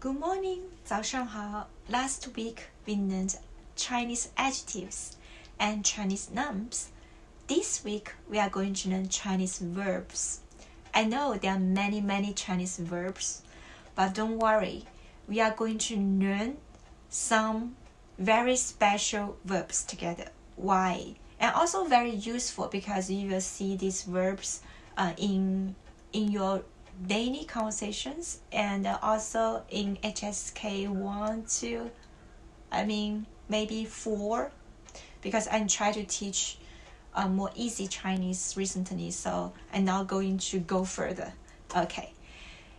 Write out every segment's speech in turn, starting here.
Good morning, 早上好. Last week we learned Chinese adjectives and Chinese nouns. This week we are going to learn Chinese verbs. I know there are many Chinese verbs, but don't worry. We are going to learn some very special verbs together. Why? And also very useful because you will see these verbs in your daily conversations and also in HSK 1, 2, maybe 4, because I'm trying to teach more easy Chinese recently, so I'm not going to go further. Okay,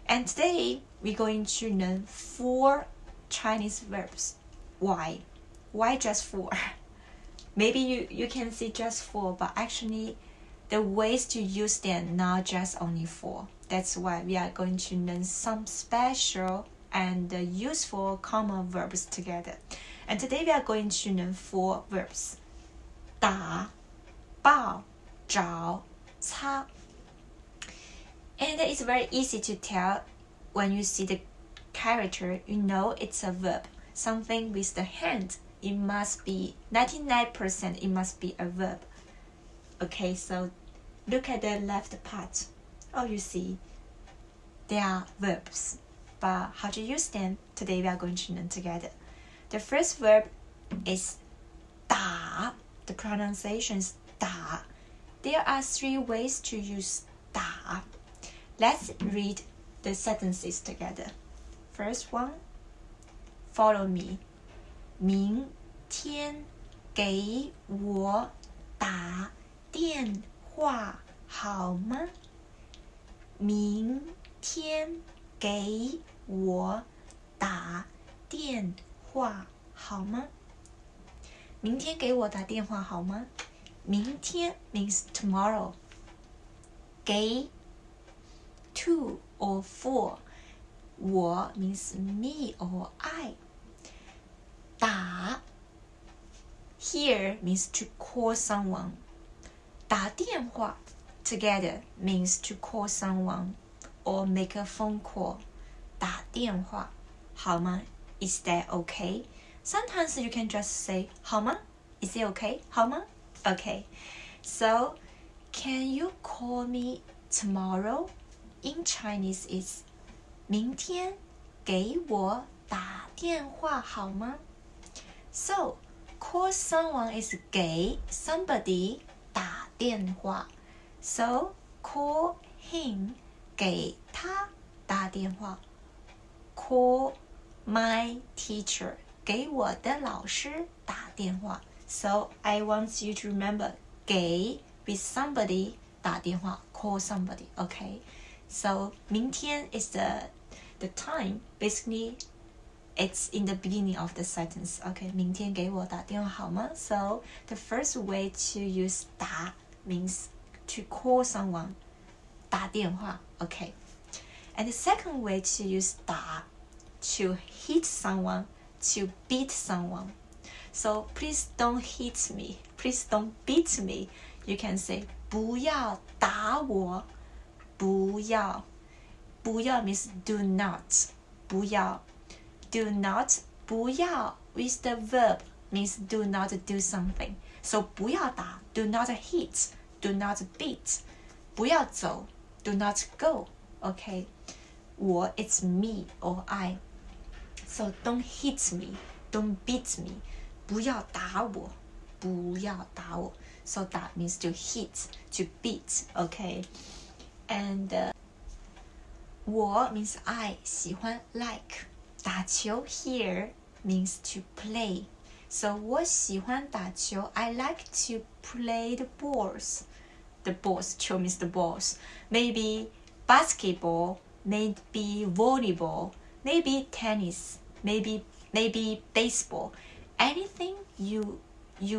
and today we're going to learn 4 Chinese verbs. Why just 4? Maybe you can see just 4, but actually the ways to use them not just only 4. That's why we are going to learn some special and useful common verbs together. And today we are going to learn 4 verbs. 打, 抱, 找, 擦. And it's very easy to tell when you see the character, you know it's a verb. Something with the hand, it must be 99%, it must be a verb. Okay, so look at the left part. Oh, you see, they are verbs. But how to use them, today we are going to learn together. The first verb is 打. The pronunciation is 打. There are 3 ways to use 打. Let's read the sentences together. First one, follow me. 明天给我打电话好吗？明天给我打电话好吗？明天给我打电话好吗？明天 means tomorrow. 给 to or for. 我 means me or I. 打 here means to call someone. 打电话 together means to call someone or make a phone call. 打电话好吗? Is that okay? Sometimes you can just say 好吗? Is it okay? 好吗? Okay. So, can you call me tomorrow? In Chinese is 明天给我打电话好吗? So, call someone is 给 somebody 打电话. So, call him 给他打电话. Call my teacher 给我的老师打电话. So, I want you to remember 给 with somebody 打电话 call somebody, okay? So, 明天 is the time. Basically, it's in the beginning of the sentence. Okay, 明天给我打电话好吗? So, the first way to use 打 means to call someone. 打电话, okay. And the second way to use 打 to hit someone, to beat someone. So, please don't hit me. Please don't beat me. You can say 不要打我. 不要. 不要 means do not. 不要. Do not, 不要 with the verb means do not do something. So 不要打 do not hit, do not beat. 不要走 do not go. Okay. 我 it's me or I. So don't hit me, don't beat me. 不要打我, 不要打我. So that means to hit, to beat. Okay. And 我 means I, 喜欢 like. 打球 here means to play. So 我喜欢打球 I like to play the balls. The balls, 球 means the balls. Maybe basketball, maybe volleyball, maybe tennis, maybe baseball. Anything you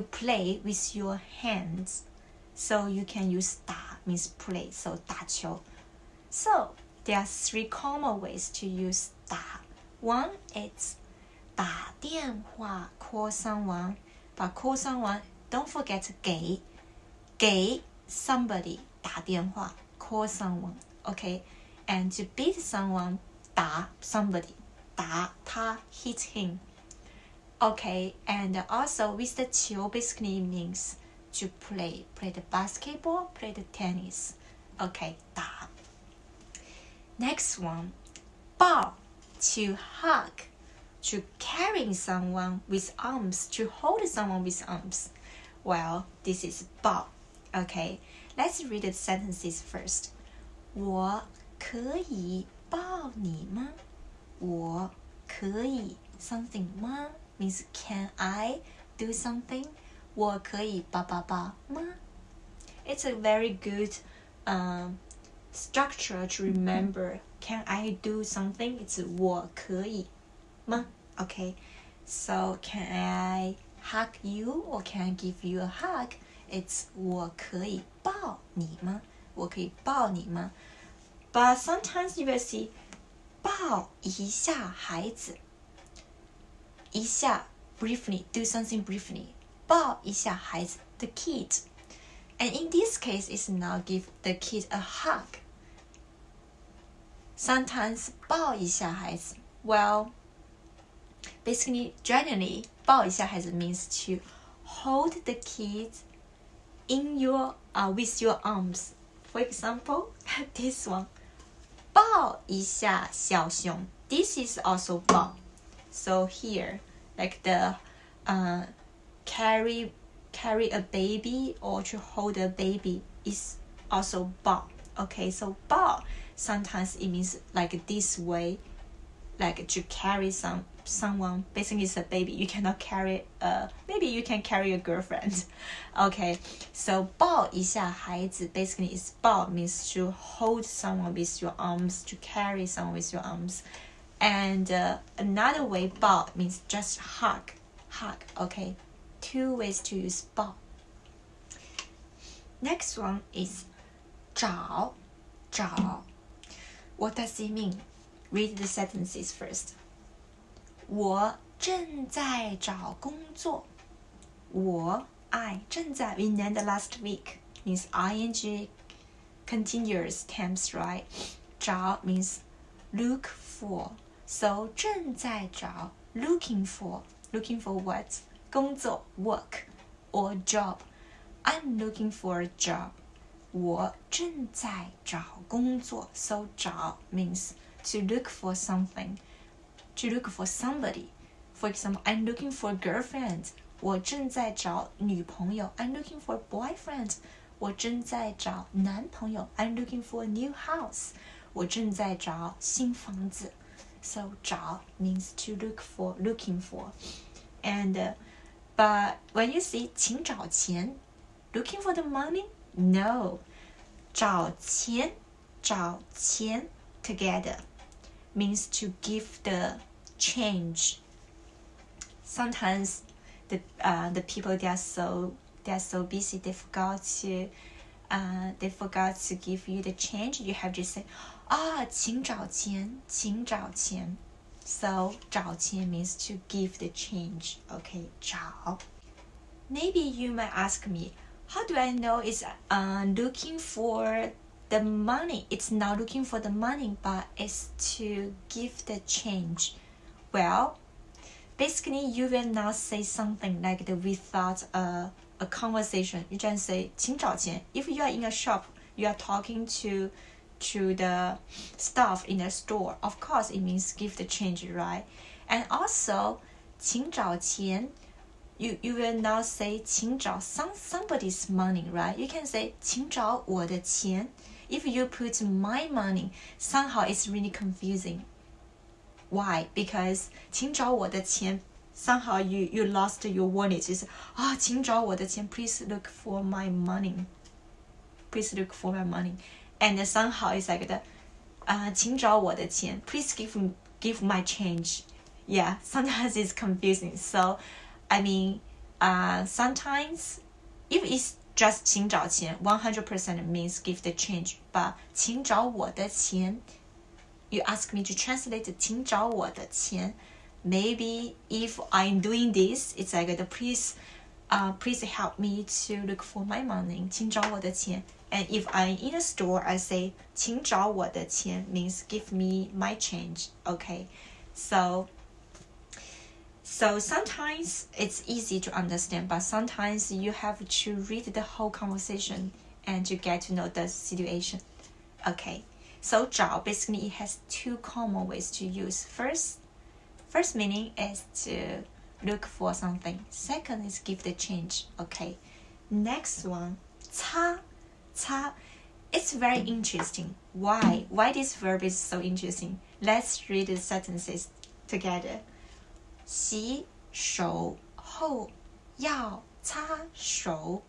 play with your hands. So you can use 打 means play. So 打球. So there are 3 common ways to use 打. One is 打电话 call someone, but call someone, don't forget 给 somebody 打电话 call someone, okay? And to beat someone 打 somebody 打他 hit him. Okay, and also with the 球 basically means to play the basketball, play the tennis. Okay, 打. Next one, 抱 to hug, to carry someone with arms, to hold someone with arms. Well, this is 抱. Okay, let's read the sentences first. 我可以抱你吗？我可以 something 吗 means can I do something? 我可以抱抱抱吗？ It's a very good structure to remember. Can I do something? It's 我可以吗 Okay, so can I hug you or can I give you a hug? It's 我可以抱你吗？我可以抱你吗？ But sometimes you will see 抱一下孩子，一下 briefly, do something briefly. 抱一下孩子 the kid. And in this case, it's now give the kid a hug. Sometimes 抱一下孩子 well, basically, generally, 抱一下孩子 means to hold the kid in your with your arms. For example, this one. 抱一下小熊 This is also 抱. So here, like the carry a baby or to hold a baby is also 抱. Okay, so 抱 sometimes it means like this way, like to carry someone. Basically, it's a baby. You cannot carry maybe you can carry a girlfriend. Okay, so 抱一下孩子 basically is 抱 means to hold someone with your arms, to carry someone with your arms. And another way 抱 means just hug. Okay, two ways to use 抱. Next one is 找. What does it mean? Read the sentences first. 我正在找工作。I 正在 we learned last week means ing continuous tense, right? 找 means look for. So 正在找 looking for what? 工作 work or job. I'm looking for a job. 我正在找工作 So 找 means to look for something, to look for somebody. For example, I'm looking for a girlfriend. 我正在找女朋友 I'm looking for a boyfriend. 我正在找男朋友 I'm looking for a new house. 我正在找新房子 So 找 means to look for, looking for. And but when you see 请找钱 looking for the money? No. 找钱 together means to give the change. Sometimes the people they are so busy they forgot to give you the change. You have to say 请找钱 So 找钱 means to give the change. Okay, 找. Maybe you might ask me, how do I know it's looking for the money? It's not looking for the money, but it's to give the change. Well, basically, you will not say something like that without a conversation. You just say 请找钱. If you are in a shop, you are talking to the staff in the store. Of course, it means give the change, right? And also, 请找钱. You will not say 请找 somebody's money, right? You can say 请找我的钱. If you put my money, somehow it's really confusing. Why? Because 请找我的钱 somehow you lost your wallet. It's 请找我的钱 Please look for my money. Please look for my money. And somehow it's like the 请找我的钱 Please give my change. Yeah, sometimes it's confusing. So I mean, sometimes if it's just 请找钱 100% means give the change. But 请找我的钱 you ask me to translate 请找我的钱 Maybe if I'm doing this, it's like the please help me to look for my money. 请找我的钱 And if I'm in a store, I say 请找我的钱 means give me my change. Okay, So sometimes it's easy to understand, but sometimes you have to read the whole conversation and to get to know the situation. Okay, so 找 basically it has two common ways to use. First meaning is to look for something. Second is give the change. Okay, next one, 擦 it's very interesting. Why this verb is so interesting? Let's read the sentences together. 洗手后要擦手。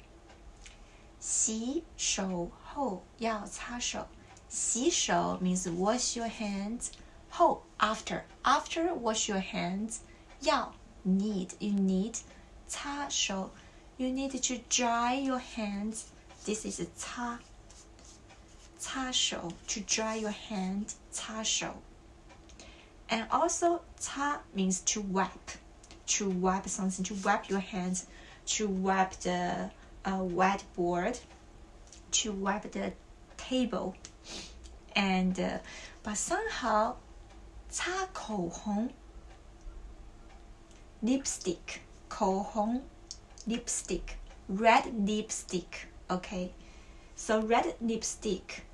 洗手后要擦手。洗手 means wash your hands. 后 after wash your hands. 要 you need. 擦手 you need to dry your hands. This is 擦手 to dry your hand. 擦手 And also 擦 means to wipe something, to wipe your hands, to wipe the whiteboard, to wipe the table. And but somehow 擦口红 lipstick 口红 lipstick red lipstick. Okay, so red lipstick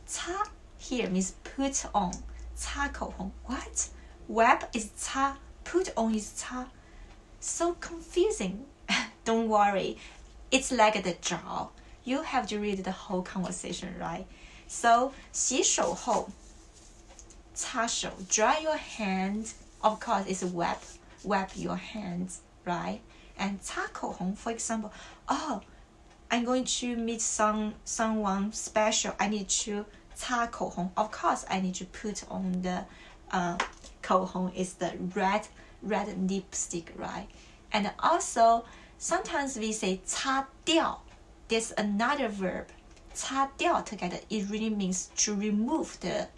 擦 here means put on. 擦口红 what? Wipe is 擦 put on is 擦 So confusing. Don't worry, it's like the 找 You have to read the whole conversation, right? So 洗手后擦手 dry your hands. Of course it's wipe your hands, right? And 擦口红 for example, I'm going to meet someone special. I need to 擦口红 Of course I need to put on the 口红 is the red lipstick, right? And also sometimes we say 擦掉 There's another verb 擦掉 together. It really means to remove the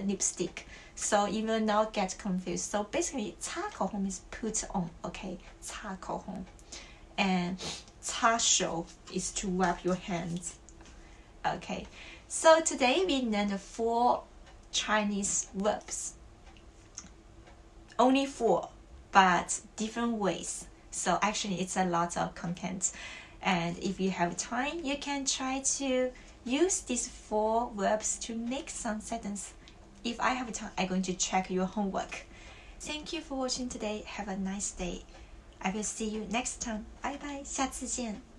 lipstick. So you will not get confused. So basically 擦口红 means put on. Okay, 擦口红 And 擦手 is to wipe your hands. Okay, so today we learned 4 Chinese verbs. Only 4, but different ways. So actually it's a lot of content. And if you have time, you can try to use these 4 verbs to make some sentences. If I have time, I'm going to check your homework. Thank you for watching today. Have a nice day. I will see you next time. Bye bye. 下次见。